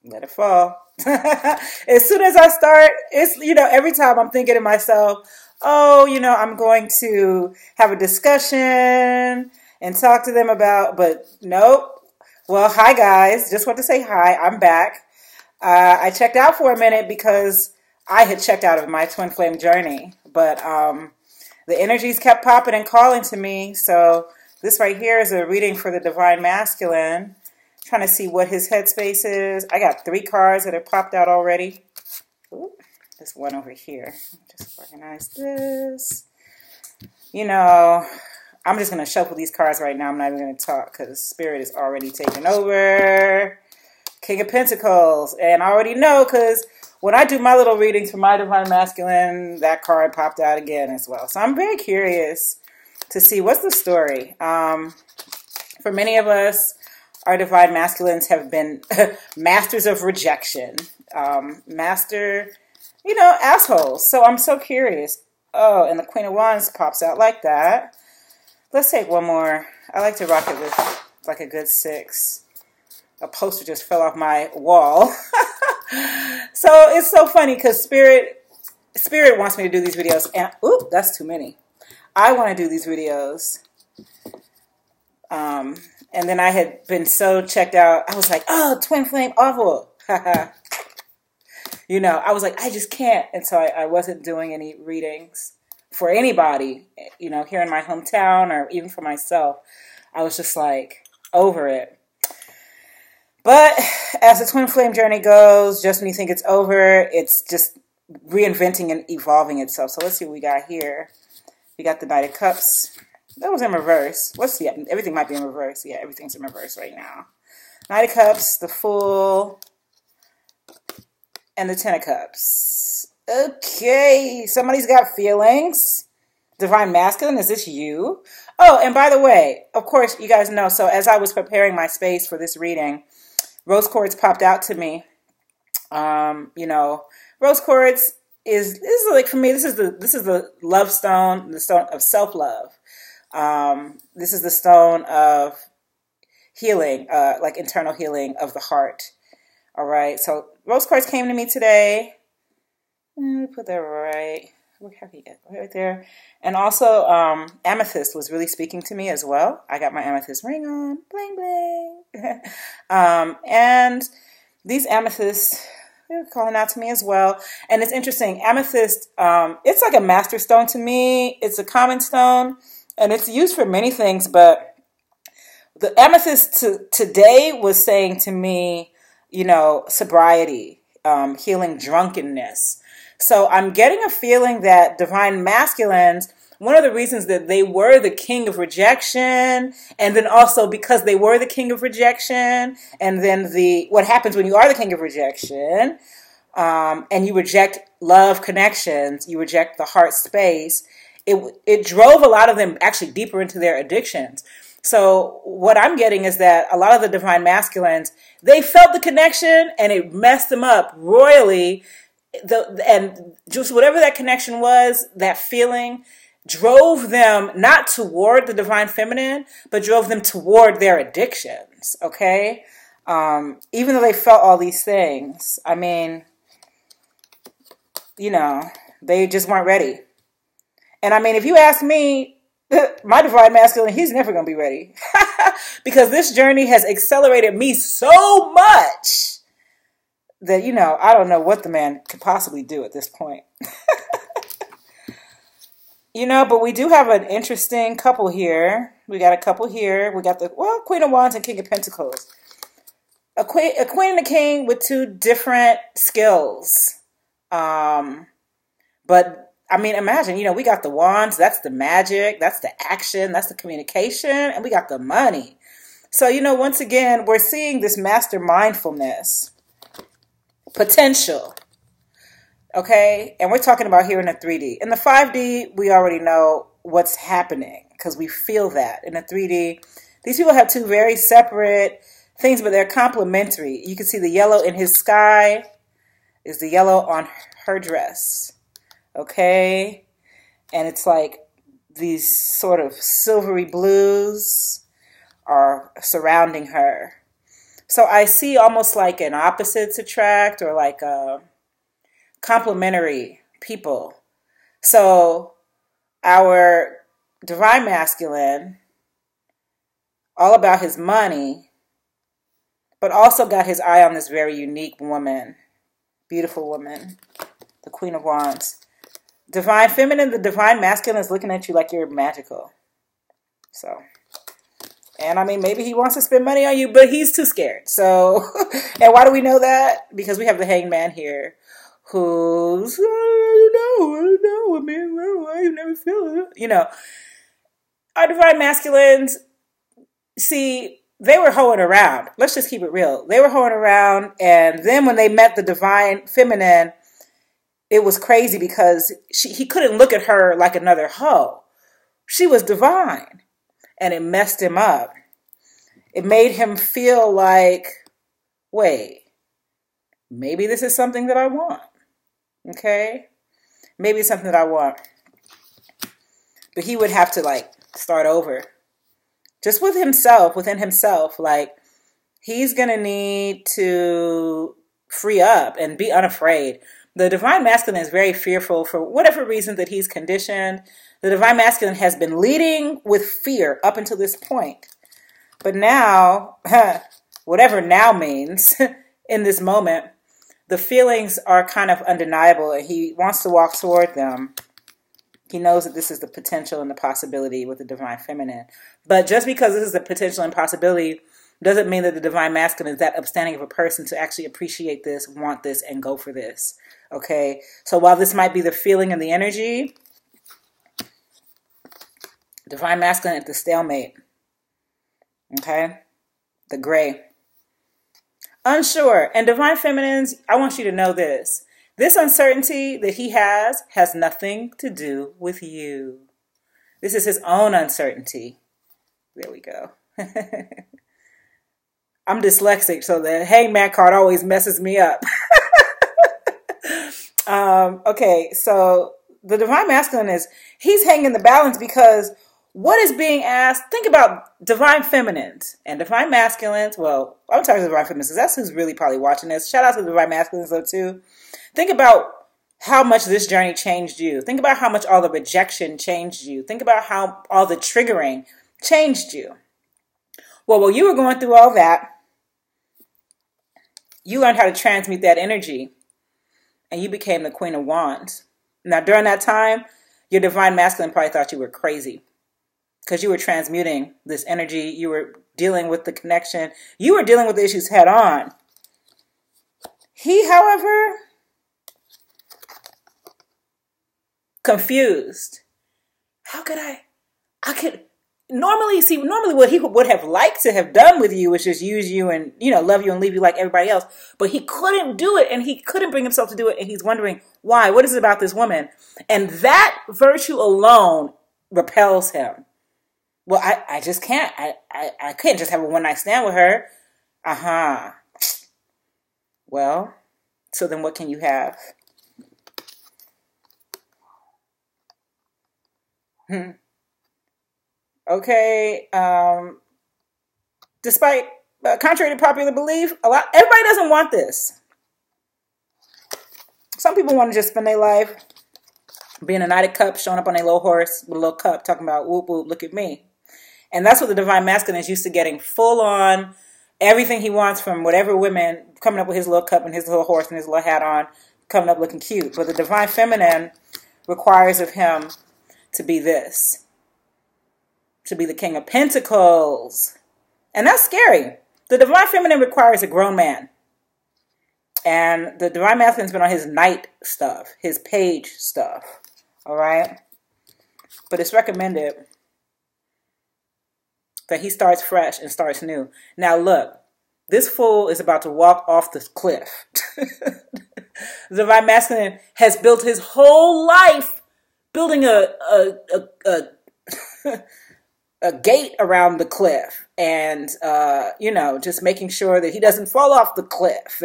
let it fall. As soon as I start, it's, every time I'm thinking to myself, oh, I'm going to have a discussion and talk to them about, but nope. Well, hi guys. Just want to say hi. I'm back. I checked out for a minute because I had checked out of my twin flame journey, but the energies kept popping and calling to me. So this right here is a reading for the divine masculine. Trying to see what his headspace is. I got 3 cards that have popped out already. Ooh, this one over here. Just organize this. I'm just going to shuffle these cards right now. I'm not even going to talk because Spirit is already taking over. King of Pentacles. And I already know because when I do my little readings for my divine masculine, that card popped out again as well. So I'm very curious to see what's the story. For many of us, our divine masculines have been masters of rejection, assholes. So I'm so curious. Oh, and the Queen of Wands pops out like that. Let's take one more. I like to rock it with like a good 6. A poster just fell off my wall. So it's so funny because Spirit wants me to do these videos. And, ooh, that's too many. I want to do these videos. And then I had been so checked out. I was like, oh, twin flame awful. I was like, I just can't. And so I wasn't doing any readings for anybody, here in my hometown or even for myself. I was just like over it. But as the twin flame journey goes, just when you think it's over, it's just reinventing and evolving itself. So let's see what we got here. We got the Knight of Cups. That was in reverse. Let's see. Everything might be in reverse. Yeah, everything's in reverse right now. Knight of Cups, the Fool, and the Ten of Cups. Okay, somebody's got feelings. Divine Masculine, is this you? Oh, and by the way, of course, you guys know, so as I was preparing my space for this reading, rose quartz popped out to me. Rose quartz is like, for me, this is the love stone, the stone of self-love. This is the stone of healing, like internal healing of the heart. All right. So rose quartz came to me today. Let me put that right. How can you get right there? And also, amethyst was really speaking to me as well. I got my amethyst ring on, bling bling. And these amethysts, they're calling out to me as well. And it's interesting. Amethyst, it's like a master stone to me. It's a common stone. And it's used for many things, but the amethyst today was saying to me, sobriety, healing drunkenness. So I'm getting a feeling that divine masculines, one of the reasons that they were the king of rejection, and then also because they were the king of rejection, and then what happens when you are the king of rejection, and you reject love connections, you reject the heart space, it drove a lot of them actually deeper into their addictions. So what I'm getting is that a lot of the divine masculines, they felt the connection and it messed them up royally. And just whatever that connection was, that feeling drove them not toward the divine feminine, but drove them toward their addictions. Okay. Even though they felt all these things, I mean, they just weren't ready. And I mean, if you ask me, my divine masculine, he's never going to be ready. Because this journey has accelerated me so much that, I don't know what the man could possibly do at this point. But we do have an interesting couple here. We got a couple here. We got the, Queen of Wands and King of Pentacles. A queen and a king with 2 different skills. But I mean, imagine, we got the wands, that's the magic, that's the action, that's the communication, and we got the money. So, once again, we're seeing this master mindfulness potential. Okay? And we're talking about here in the 3D. In the 5D, we already know what's happening because we feel that. In the 3D, these people have 2 very separate things, but they're complementary. You can see the yellow in his sky is the yellow on her dress. Okay? And it's like these sort of silvery blues are surrounding her. So I see almost like an opposites attract, or like complementary people. So our divine masculine, all about his money, but also got his eye on this very unique woman, beautiful woman, the Queen of Wands. Divine feminine, the divine masculine is looking at you like you're magical. So, and I mean, maybe he wants to spend money on you, but he's too scared. So, and why do we know that? Because we have the Hanged Man here, who's, I don't know, I mean, I never feel it. You know, our divine masculines, see, they were hoeing around. Let's just keep it real. They were hoeing around, and then when they met the divine feminine, it was crazy because he couldn't look at her like another hoe. She was divine, and it messed him up. It made him feel like, wait, maybe this is something that I want. Okay? Maybe it's something that I want. But he would have to like start over. Just with himself, within himself. Like, he's going to need to free up and be unafraid. The divine masculine is very fearful for whatever reason that he's conditioned. The divine masculine has been leading with fear up until this point. But now, whatever now means in this moment, the feelings are kind of undeniable, and he wants to walk toward them. He knows that this is the potential and the possibility with the divine feminine. But just because this is the potential and possibility doesn't mean that the divine masculine is that upstanding of a person to actually appreciate this, want this, and go for this. Okay? So while this might be the feeling and the energy, divine masculine at the stalemate. Okay? The gray. Unsure. And divine feminines, I want you to know this. This uncertainty that he has nothing to do with you. This is his own uncertainty. There we go. I'm dyslexic, so the hangman card always messes me up. Okay, so the divine masculine is, he's hanging the balance because what is being asked, think about divine feminines and divine masculines. Well, I'm talking divine feminines because that's who's really probably watching this. Shout out to the divine masculines though too. Think about how much this journey changed you. Think about how much all the rejection changed you. Think about how all the triggering changed you. Well, while you were going through all that, you learned how to transmute that energy and you became the Queen of Wands. Now, during that time, your divine masculine probably thought you were crazy because you were transmuting this energy. You were dealing with the connection. You were dealing with the issues head on. He, however, confused. How could normally what he would have liked to have done with you was just use you and, love you and leave you like everybody else. But he couldn't do it, and he couldn't bring himself to do it. And he's wondering why. What is it about this woman? And that virtue alone repels him. Well, I just can't. I can't just have a one-night stand with her. Well, so then what can you have? Okay. Despite, contrary to popular belief, everybody doesn't want this. Some people want to just spend their life being a knight of cups, showing up on a little horse with a little cup, talking about whoop whoop, look at me. And that's what the divine masculine is used to, getting full on everything he wants from whatever women, coming up with his little cup and his little horse and his little hat on, coming up looking cute. But the divine feminine requires of him to be this, to be the King of Pentacles. And that's scary. The divine feminine requires a grown man. And the divine masculine's been on his knight stuff, his page stuff. All right? But it's recommended that he starts fresh and starts new. Now look, this fool is about to walk off the cliff. The divine masculine has built his whole life building a gate around the cliff, and just making sure that he doesn't fall off the cliff,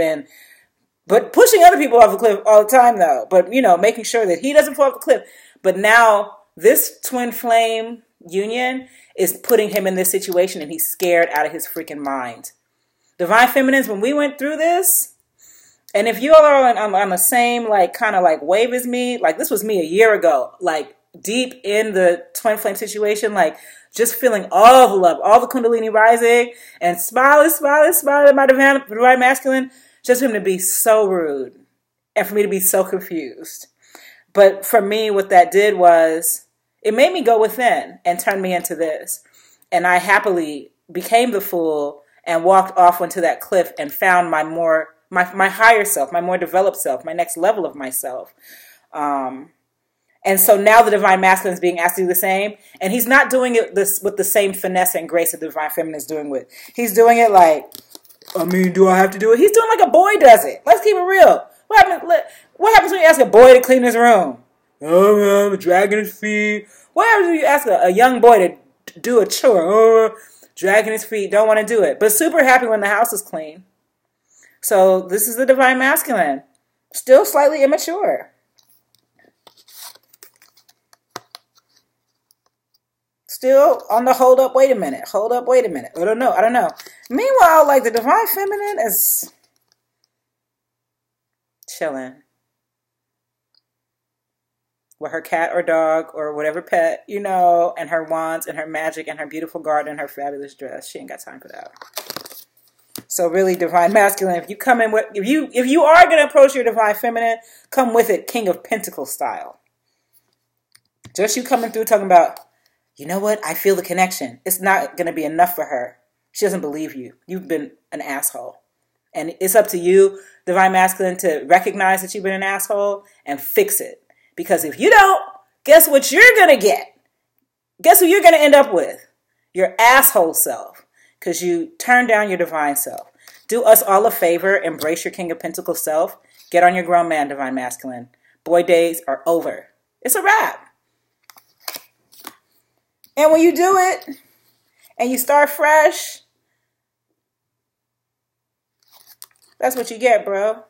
but pushing other people off the cliff all the time though, but making sure that he doesn't fall off the cliff. But now this twin flame union is putting him in this situation, and he's scared out of his freaking mind. Divine Feminines, when we went through this, and if you all are on the same, like, kind of like wave as me, like, this was me a year ago, like, deep in the twin flame situation, like, just feeling all the love, all the Kundalini rising, and smiling at my divine masculine, just for him to be so rude, and for me to be so confused. But for me, what that did was, it made me go within and turn me into this. And I happily became the fool and walked off onto that cliff and found my higher self, my more developed self, my next level of myself. And so now the divine masculine is being asked to do the same. And he's not doing it with the same finesse and grace that the divine feminine is doing with. He's doing it like, I mean, do I have to do it? He's doing like a boy does it. Let's keep it real. What happens when you ask a boy to clean his room? Oh, I'm dragging his feet. What happens when you ask a young boy to do a chore? Oh, dragging his feet, don't want to do it. But super happy when the house is clean. So this is the divine masculine. Still slightly immature. Still on the hold up, wait a minute. I don't know. Meanwhile, like, the divine feminine is chilling with her cat or dog or whatever pet, and her wands and her magic and her beautiful garden and her fabulous dress. She ain't got time for that. So really, divine masculine, if you are going to approach your divine feminine, come with it King of Pentacles style. Just you coming through talking about, you know what? I feel the connection. It's not going to be enough for her. She doesn't believe you. You've been an asshole. And it's up to you, divine masculine, to recognize that you've been an asshole and fix it. Because if you don't, guess what you're going to get? Guess who you're going to end up with? Your asshole self. Because you turned down your divine self. Do us all a favor. Embrace your King of Pentacles self. Get on your grown man, divine masculine. Boy days are over. It's a wrap. And when you do it, and you start fresh, that's what you get, bro.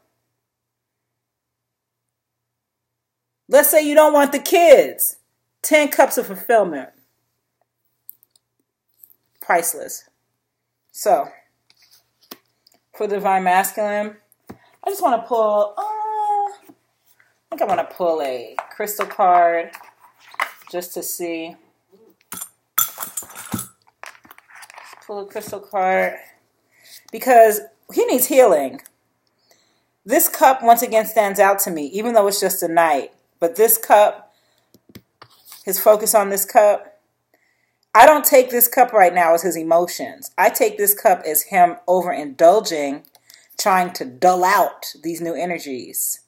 Let's say you don't want the kids. 10 cups of fulfillment. Priceless. So, for the divine masculine, I just want to pull, I think I want to pull a crystal card just to see. Pull a crystal card because he needs healing. This cup once again stands out to me, even though it's just a night. But this cup, his focus on this cup, I don't take this cup right now as his emotions. I take this cup as him overindulging, trying to dull out these new energies.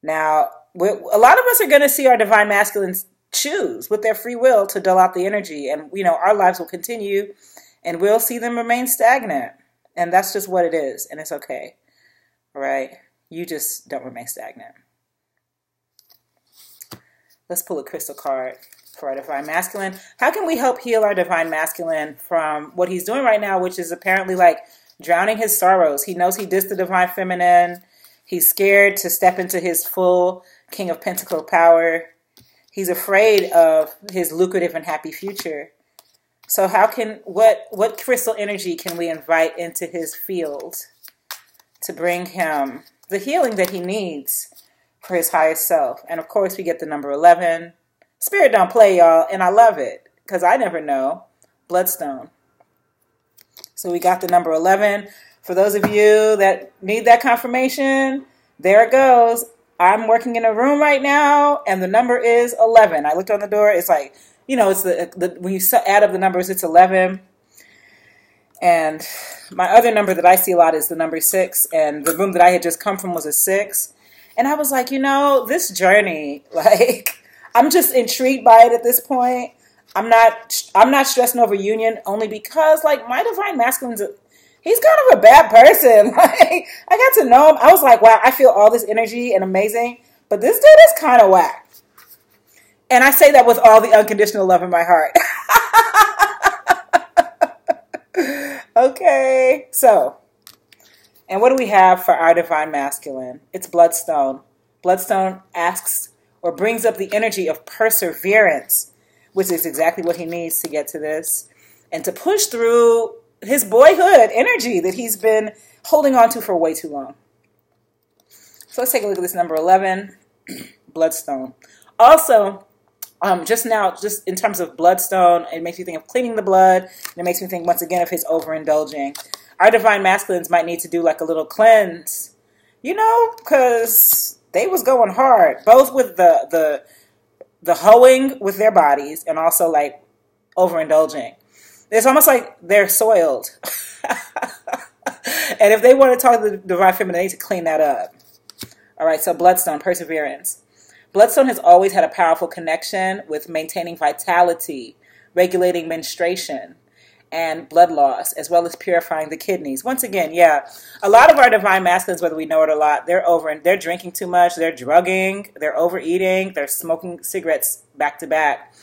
Now, a lot of us are going to see our divine masculines choose with their free will to dull out the energy. And, our lives will continue and we'll see them remain stagnant. And that's just what it is. And it's okay. All right. You just don't remain stagnant. Let's pull a crystal card for our divine masculine. How can we help heal our divine masculine from what he's doing right now, which is apparently like drowning his sorrows? He knows he dissed the divine feminine. He's scared to step into his full King of Pentacle power. He's afraid of his lucrative and happy future. So what crystal energy can we invite into his field to bring him the healing that he needs for his highest self? And of course, we get the number 11. Spirit don't play, y'all, and I love it because I never know. Bloodstone. So we got the number 11. For those of you that need that confirmation, there it goes. I'm working in a room right now, and the number is 11. I looked on the door. It's like, it's the when you add up the numbers, it's 11. And my other number that I see a lot is the number 6. And the room that I had just come from was a 6. And I was like, this journey, like, I'm just intrigued by it at this point. I'm not stressing over union only because, like, my divine masculine's he's kind of a bad person. Like, I got to know him. I was like, wow, I feel all this energy and amazing. But this dude is kind of whack. And I say that with all the unconditional love in my heart. Okay. So, and what do we have for our divine masculine? It's Bloodstone. Bloodstone asks or brings up the energy of perseverance, which is exactly what he needs to get to this. And to push through his boyhood energy that he's been holding on to for way too long. So let's take a look at this number 11, bloodstone. Also, just in terms of bloodstone, it makes me think of cleaning the blood. And it makes me think, once again, of his overindulging. Our divine masculines might need to do like a little cleanse, because they was going hard, both with the hoeing with their bodies and also like overindulging. It's almost like they're soiled. And if they want to talk to the divine feminine, they need to clean that up. All right, so bloodstone, perseverance. Bloodstone has always had a powerful connection with maintaining vitality, regulating menstruation, and blood loss, as well as purifying the kidneys. Once again, yeah, a lot of our divine masculines, whether we know it or not, they're drinking too much, they're drugging, they're overeating, they're smoking cigarettes back to back.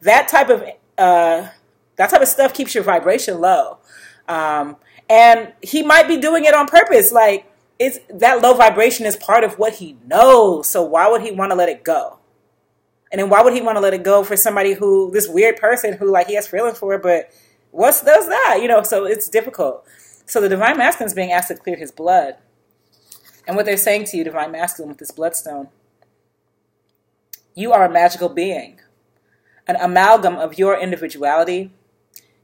That type of stuff keeps your vibration low. And he might be doing it on purpose. Like, that low vibration is part of what he knows. So why would he want to let it go? And then why would he want to let it go for somebody this weird person who like he has feelings for, but what does that? So it's difficult. So the divine masculine is being asked to clear his blood. And what they're saying to you, divine masculine, with this bloodstone, you are a magical being, an amalgam of your individuality,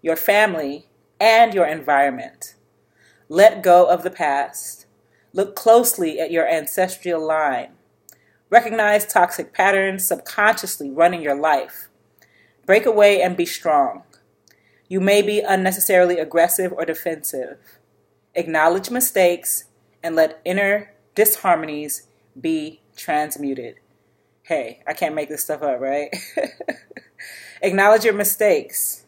your family, and your environment. Let go of the past. Look closely at your ancestral line. Recognize toxic patterns subconsciously running your life. Break away and be strong. You may be unnecessarily aggressive or defensive. Acknowledge mistakes and let inner disharmonies be transmuted. Hey, I can't make this stuff up, right? Acknowledge your mistakes.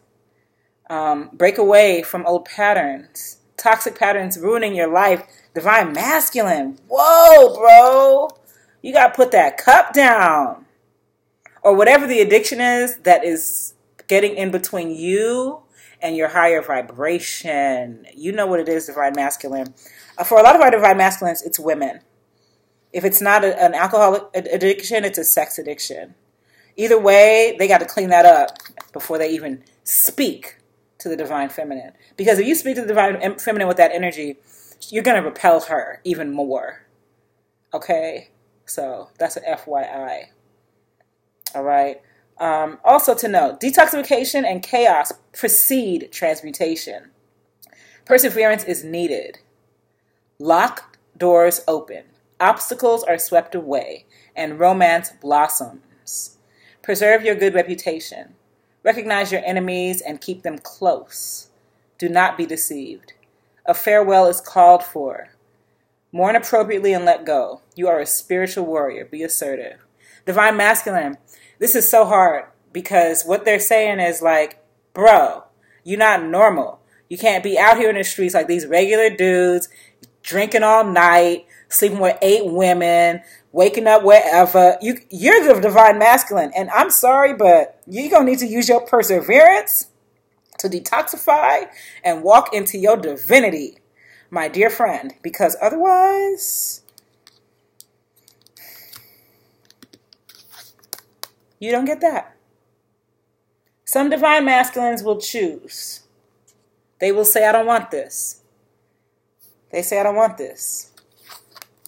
Break away from old patterns. Toxic patterns ruining your life. Divine masculine. Whoa, bro. You got to put that cup down. Or whatever the addiction is that is getting in between you and your higher vibration. You know what it is, divine masculine. For a lot of our divine masculines, it's women. If it's not an alcoholic addiction, it's a sex addiction. Either way, they got to clean that up before they even speak to the divine feminine. Because if you speak to the divine feminine with that energy, you're going to repel her even more. Okay? So that's an FYI. All right? Also to note, detoxification and chaos precede transmutation. Perseverance is needed. Locked doors open. Obstacles are swept away, and romance blossoms. Preserve your good reputation. Recognize your enemies and keep them close. Do not be deceived. A farewell is called for. Mourn appropriately and let go. You are a spiritual warrior. Be assertive. Divine masculine. This is so hard because what they're saying is like, bro, you're not normal. You can't be out here in the streets like these regular dudes, drinking all night, sleeping with 8 women, waking up wherever. You're the divine masculine. And I'm sorry, but you're going to need to use your perseverance to detoxify and walk into your divinity, my dear friend, because otherwise you don't get that. Some divine masculines will choose. They will say, I don't want this. They say, I don't want this.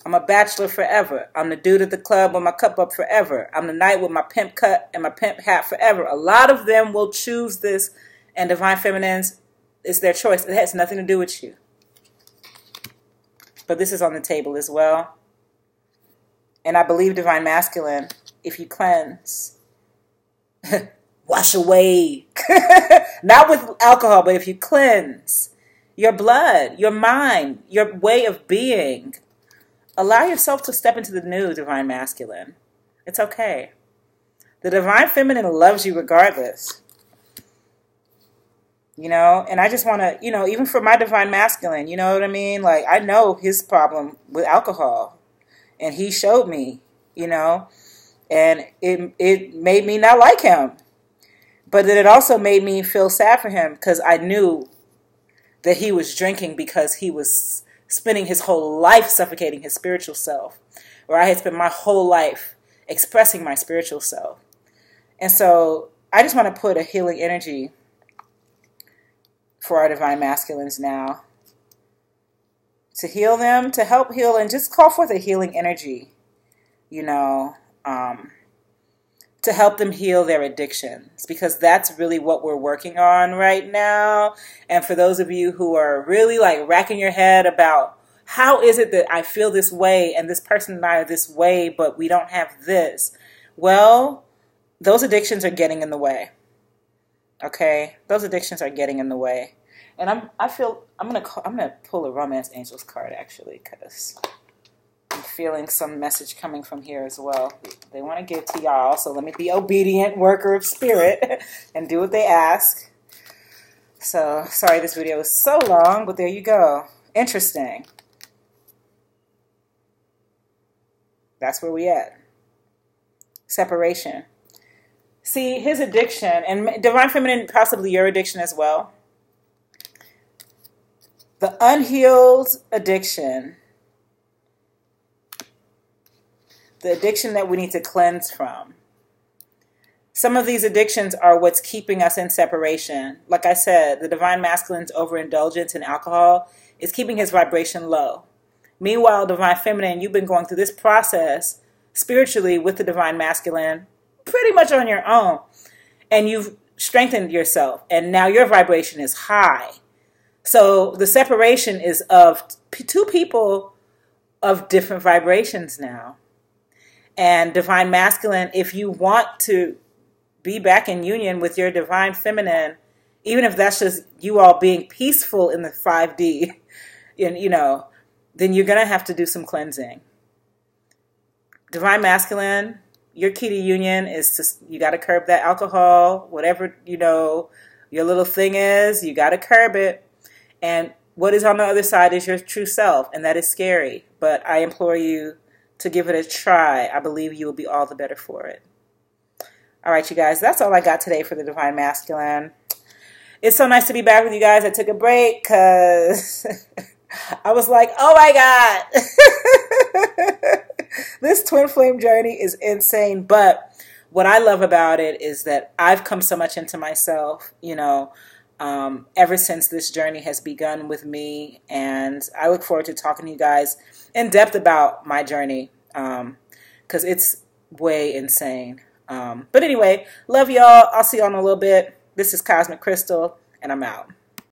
I'm a bachelor forever. I'm the dude at the club with my cup up forever. I'm the knight with my pimp cut and my pimp hat forever. A lot of them will choose this, and divine feminines, it's their choice. It has nothing to do with you. But this is on the table as well. And I believe divine masculine, if you cleanse, wash away. Not with alcohol, but if you cleanse your blood, your mind, your way of being, allow yourself to step into the new divine masculine. It's okay. The divine feminine loves you regardless. And I just want to, even for my divine masculine, you know what I mean? Like, I know his problem with alcohol. And he showed me, and it made me not like him. But then it also made me feel sad for him because I knew that he was drinking because he was spending his whole life suffocating his spiritual self, where I had spent my whole life expressing my spiritual self. And so I just want to put a healing energy for our divine masculines now. To heal them, to help heal, and just call forth a healing energy, you know, to help them heal their addictions, because that's really what we're working on right now. And for those of you who are really like racking your head about how is it that I feel this way and this person and I are this way, but we don't have this. Well, those addictions are getting in the way. Okay? Those addictions are getting in the way. And I'm gonna pull a Romance Angels card actually, because I'm feeling some message coming from here as well. They want to give to y'all, so let me be obedient worker of spirit and do what they ask. So, sorry this video was so long, but there you go. Interesting. That's where we at. Separation. See, his addiction, and Divine Feminine, possibly your addiction as well. The unhealed addiction. The addiction that we need to cleanse from. Some of these addictions are what's keeping us in separation. Like I said, the Divine Masculine's overindulgence in alcohol is keeping his vibration low. Meanwhile, Divine Feminine, you've been going through this process spiritually with the Divine Masculine pretty much on your own. And you've strengthened yourself. And now your vibration is high. So the separation is of two people of different vibrations now. And Divine Masculine, if you want to be back in union with your Divine Feminine, even if that's just you all being peaceful in the 5D, you know, then you're going to have to do some cleansing. Divine Masculine, your key to union is to, you got to curb that alcohol, whatever, you know, your little thing is, you got to curb it. And what is on the other side is your true self, and that is scary. But I implore you to give it a try. I believe you will be all the better for it. All right, you guys, that's all I got today for the Divine Masculine. It's so nice to be back with you guys. I took a break because I was like, oh my God. This twin flame journey is insane. But what I love about it is that I've come so much into myself, you know, ever since this journey has begun with me. And I look forward to talking to you guys in depth about my journey because it's way insane. But anyway, love y'all. I'll see y'all in a little bit. This is Cosmic Crystal, and I'm out.